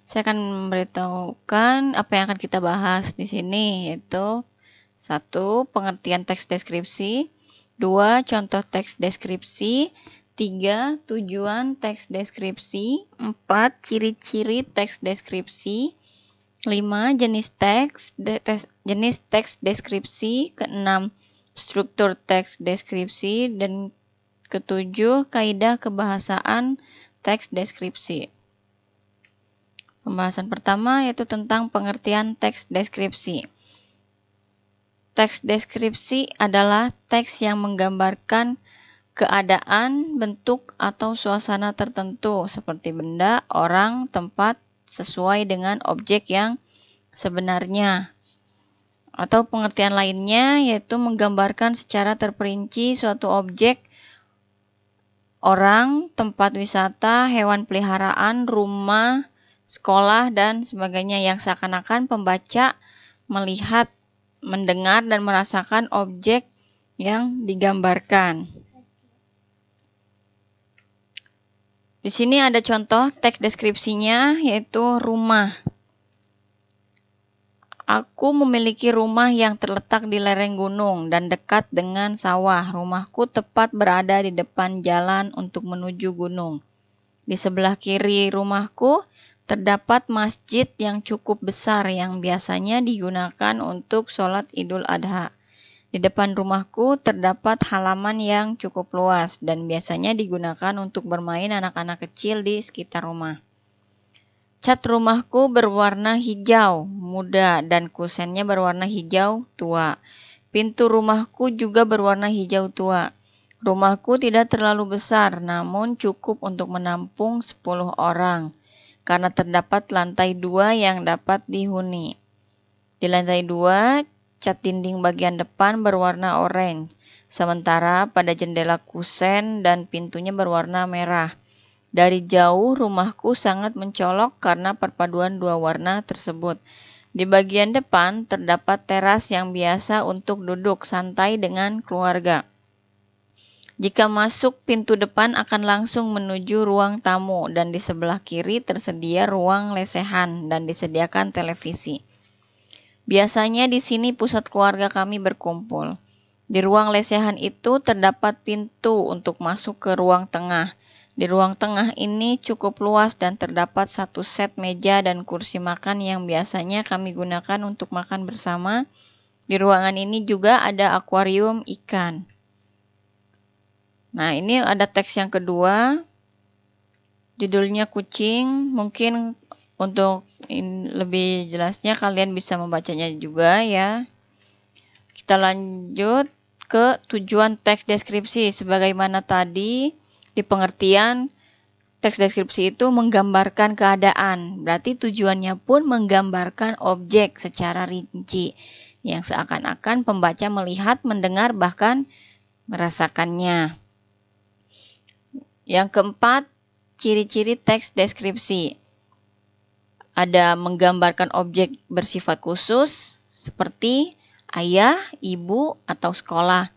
Saya akan memberitahukan apa yang akan kita bahas di sini, yaitu 1. Pengertian teks deskripsi, 2. Contoh teks deskripsi, 3. Tujuan teks deskripsi, 4. Ciri-ciri teks deskripsi, 5. Jenis teks deskripsi, ke-6. Struktur teks deskripsi, dan ke-7. Kaidah kebahasaan teks deskripsi. Pembahasan pertama yaitu tentang pengertian teks deskripsi. Teks deskripsi adalah teks yang menggambarkan keadaan, bentuk, atau suasana tertentu seperti benda, orang, tempat, sesuai dengan objek yang sebenarnya. Atau pengertian lainnya yaitu menggambarkan secara terperinci suatu objek, orang, tempat wisata, hewan peliharaan, rumah, sekolah, dan sebagainya yang seakan-akan pembaca melihat, mendengar, dan merasakan objek yang digambarkan. Di sini ada contoh teks deskripsinya, yaitu rumah. Aku memiliki rumah yang terletak di lereng gunung dan dekat dengan sawah. Rumahku tepat berada di depan jalan untuk menuju gunung. Di sebelah kiri rumahku terdapat masjid yang cukup besar yang biasanya digunakan untuk sholat Idul Adha. Di depan rumahku terdapat halaman yang cukup luas dan biasanya digunakan untuk bermain anak-anak kecil di sekitar rumah. Cat rumahku berwarna hijau muda dan kusennya berwarna hijau tua. Pintu rumahku juga berwarna hijau tua. Rumahku tidak terlalu besar, namun cukup untuk menampung 10 orang. Karena terdapat lantai 2 yang dapat dihuni. Di lantai 2, cat dinding bagian depan berwarna oranye, sementara pada jendela kusen dan pintunya berwarna merah. Dari jauh, rumahku sangat mencolok karena perpaduan dua warna tersebut. Di bagian depan, terdapat teras yang biasa untuk duduk santai dengan keluarga. Jika masuk pintu depan akan langsung menuju ruang tamu dan di sebelah kiri tersedia ruang lesehan dan disediakan televisi. Biasanya di sini pusat keluarga kami berkumpul. Di ruang lesehan itu terdapat pintu untuk masuk ke ruang tengah. Di ruang tengah ini cukup luas dan terdapat satu set meja dan kursi makan yang biasanya kami gunakan untuk makan bersama. Di ruangan ini juga ada akuarium ikan. Nah, ini ada teks yang kedua, judulnya kucing. Mungkin untuk lebih jelasnya kalian bisa membacanya juga ya. Kita lanjut ke tujuan teks deskripsi. Sebagaimana tadi, di pengertian teks deskripsi itu menggambarkan keadaan. Berarti tujuannya pun menggambarkan objek secara rinci, yang seakan-akan pembaca melihat, mendengar, bahkan merasakannya. Yang keempat, ciri-ciri teks deskripsi. Ada menggambarkan objek bersifat khusus seperti ayah, ibu, atau sekolah.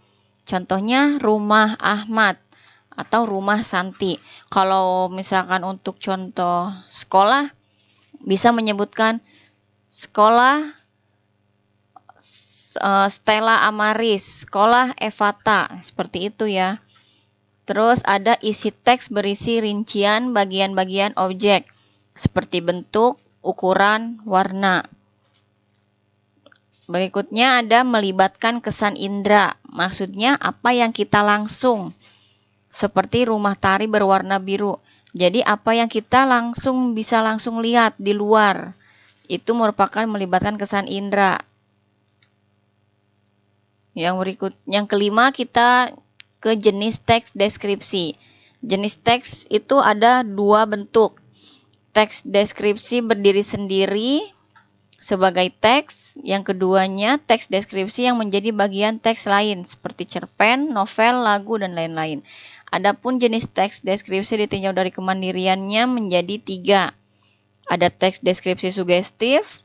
Contohnya rumah Ahmad atau rumah Santi. Kalau misalkan untuk contoh sekolah, bisa menyebutkan sekolah Stella Amaris, sekolah Evata, seperti itu ya. Terus ada isi teks berisi rincian bagian-bagian objek, seperti bentuk, ukuran, warna. Berikutnya ada melibatkan kesan indera, maksudnya apa yang kita langsung, seperti rumah tari berwarna biru. Jadi apa yang kita bisa langsung lihat di luar, itu merupakan melibatkan kesan indera. Yang kelima kita ke jenis teks deskripsi. Jenis teks itu ada dua bentuk. Teks deskripsi berdiri sendiri sebagai teks, yang keduanya teks deskripsi yang menjadi bagian teks lain seperti cerpen, novel, lagu, dan lain-lain. Adapun jenis teks deskripsi ditinjau dari kemandiriannya menjadi 3. Ada teks deskripsi sugestif,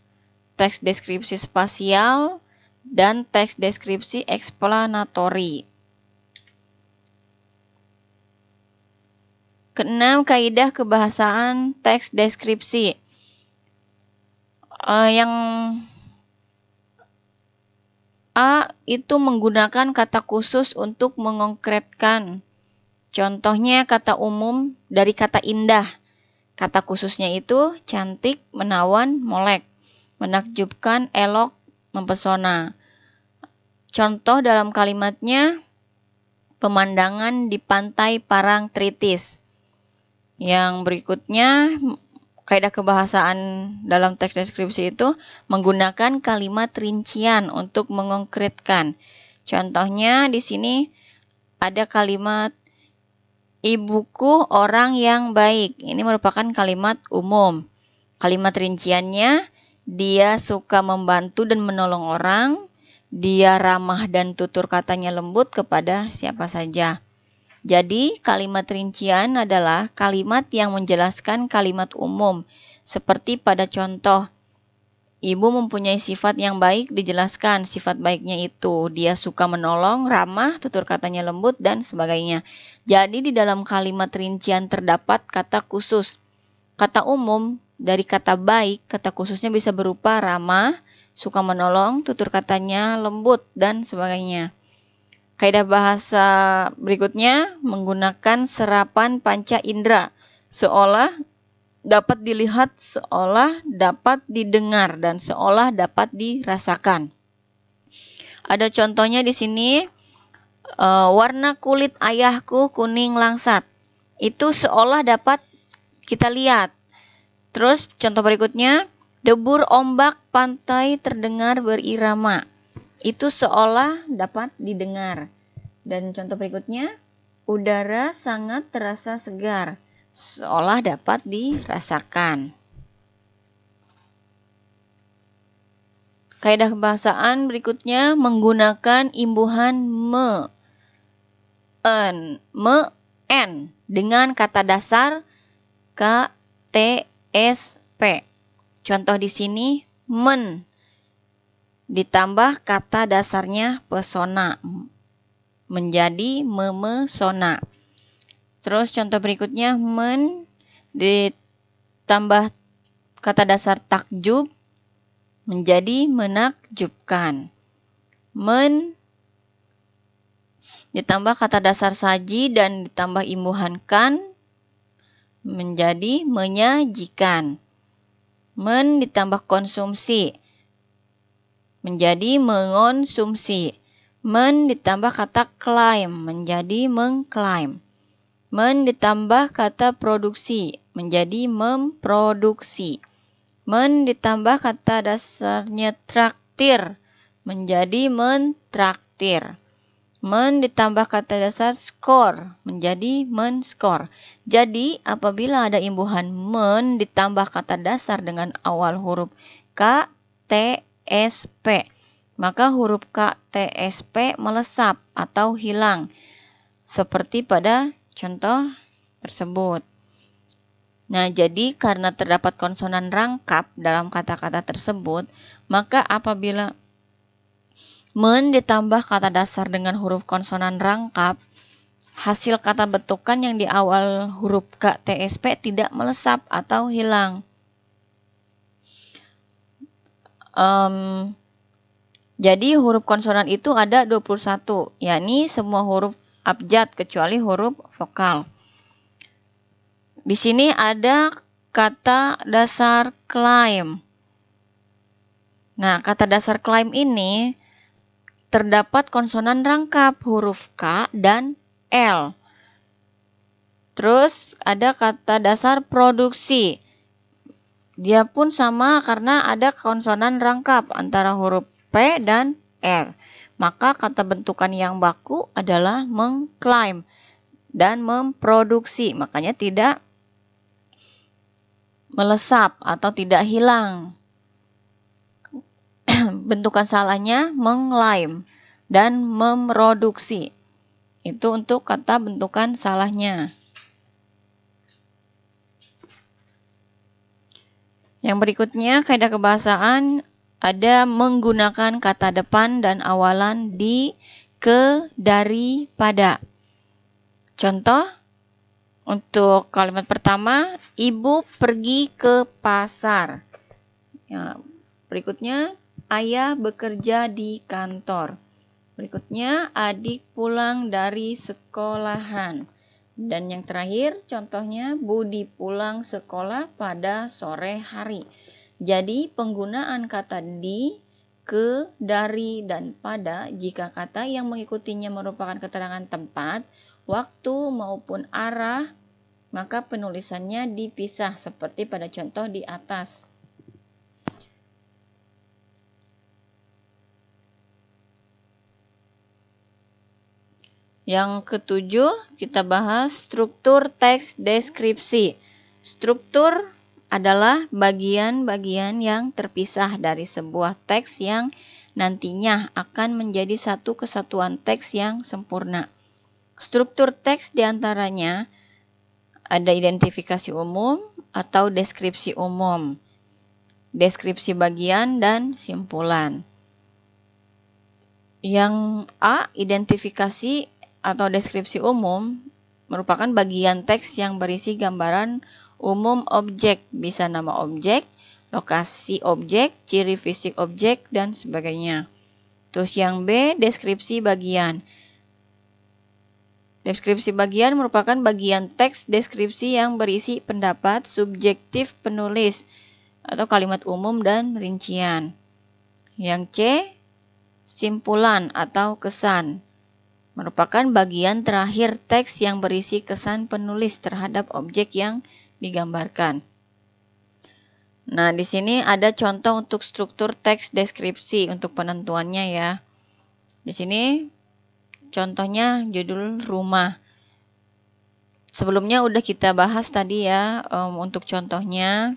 teks deskripsi spasial, dan teks deskripsi eksplanatori. Keenam, kaidah kebahasaan teks deskripsi. Yang A itu menggunakan kata khusus untuk mengkonkretkan. Contohnya kata umum dari kata indah. Kata khususnya itu cantik, menawan, molek, menakjubkan, elok, mempesona. Contoh dalam kalimatnya, pemandangan di pantai Parangtritis. Yang berikutnya, kaidah kebahasaan dalam teks deskripsi itu menggunakan kalimat rincian untuk mengkonkretkan. Contohnya di sini ada kalimat ibuku orang yang baik. Ini merupakan kalimat umum. Kalimat rinciannya, dia suka membantu dan menolong orang. Dia ramah dan tutur katanya lembut kepada siapa saja. Jadi, kalimat rincian adalah kalimat yang menjelaskan kalimat umum. Seperti pada contoh, ibu mempunyai sifat yang baik, dijelaskan sifat baiknya itu. Dia suka menolong, ramah, tutur katanya lembut, dan sebagainya. Jadi, di dalam kalimat rincian terdapat kata khusus. Kata umum dari kata baik, kata khususnya bisa berupa ramah, suka menolong, tutur katanya lembut, dan sebagainya. Kaidah bahasa berikutnya menggunakan serapan panca indera, seolah dapat dilihat, seolah dapat didengar, dan seolah dapat dirasakan. Ada contohnya di sini, warna kulit ayahku kuning langsat. Itu seolah dapat kita lihat. Terus contoh berikutnya, debur ombak pantai terdengar berirama. Itu seolah dapat didengar. Dan contoh berikutnya, udara sangat terasa segar, seolah dapat dirasakan. Kaidah kebahasaan berikutnya menggunakan imbuhan me, en dengan kata dasar k, t, s, p. Contoh di sini, men ditambah kata dasarnya pesona, menjadi memesona. Terus contoh berikutnya, men ditambah kata dasar takjub, menjadi menakjubkan. Men ditambah kata dasar saji dan ditambah imbuhan kan, menjadi menyajikan. Men ditambah konsumsi, menjadi mengonsumsi. Men ditambah kata klaim, menjadi mengklaim. Men ditambah kata produksi, menjadi memproduksi. Men ditambah kata dasarnya traktir, menjadi mentraktir. Men ditambah kata dasar skor, menjadi menskor. Jadi, apabila ada imbuhan men ditambah kata dasar dengan awal huruf K, T, S, P, maka huruf K, T, S, P melesap atau hilang, seperti pada contoh tersebut. Nah, jadi karena terdapat konsonan rangkap dalam kata-kata tersebut, maka apabila men ditambah kata dasar dengan huruf konsonan rangkap, hasil kata bentukan yang di awal huruf K, T, S, P tidak melesap atau hilang. Jadi huruf konsonan itu ada 21, yakni semua huruf abjad kecuali huruf vokal. Di sini ada kata dasar klaim. Nah, kata dasar klaim ini terdapat konsonan rangkap huruf K dan L. Terus ada kata dasar produksi. Dia pun sama karena ada konsonan rangkap antara huruf P dan R. Maka kata bentukan yang baku adalah mengklaim dan memproduksi. Makanya tidak melesap atau tidak hilang. Bentukan salahnya mengklaim dan memproduksi. Itu untuk kata bentukan salahnya. Yang berikutnya, kaidah kebahasaan ada menggunakan kata depan dan awalan di, ke, dari, pada. Contoh, untuk kalimat pertama, ibu pergi ke pasar. Ya, berikutnya, ayah bekerja di kantor. Berikutnya, adik pulang dari sekolahan. Dan yang terakhir, contohnya, Budi pulang sekolah pada sore hari. Jadi, penggunaan kata di, ke, dari, dan pada jika kata yang mengikutinya merupakan keterangan tempat, waktu, maupun arah, maka penulisannya dipisah seperti pada contoh di atas. Yang ketujuh, kita bahas struktur teks deskripsi. Struktur adalah bagian-bagian yang terpisah dari sebuah teks yang nantinya akan menjadi satu kesatuan teks yang sempurna. Struktur teks diantaranya ada identifikasi umum atau deskripsi umum, deskripsi bagian, dan simpulan. Yang A, identifikasi atau deskripsi umum merupakan bagian teks yang berisi gambaran umum objek, bisa nama objek, lokasi objek, ciri fisik objek, dan sebagainya. Terus yang B, deskripsi bagian. Deskripsi bagian merupakan bagian teks deskripsi yang berisi pendapat subjektif penulis atau kalimat umum dan rincian. Yang C, simpulan atau kesan. Merupakan bagian terakhir teks yang berisi kesan penulis terhadap objek yang digambarkan. Nah, di sini ada contoh untuk struktur teks deskripsi untuk penentuannya ya. Di sini contohnya judul rumah. Sebelumnya udah kita bahas tadi ya untuk contohnya.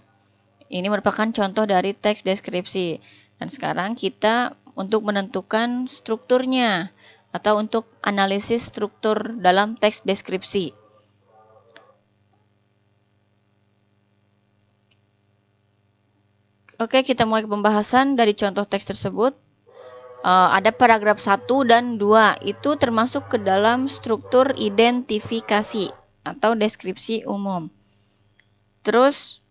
Ini merupakan contoh dari teks deskripsi. Dan sekarang kita untuk menentukan strukturnya atau untuk analisis struktur dalam teks deskripsi. Oke, kita mulai pembahasan dari contoh teks tersebut. Ada paragraf 1 dan 2, itu termasuk ke dalam struktur identifikasi atau deskripsi umum. Terus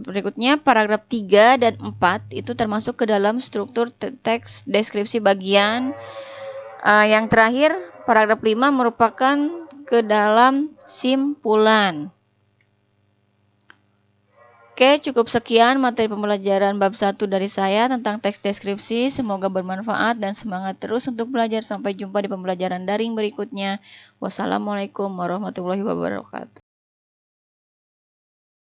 berikutnya paragraf 3 dan 4 itu termasuk ke dalam struktur teks deskripsi bagian. Yang terakhir paragraf 5 merupakan ke dalam simpulan. Oke, cukup sekian materi pembelajaran bab 1 dari saya tentang teks deskripsi. Semoga bermanfaat dan semangat terus untuk belajar. Sampai jumpa di pembelajaran daring berikutnya. Wassalamualaikum warahmatullahi wabarakatuh.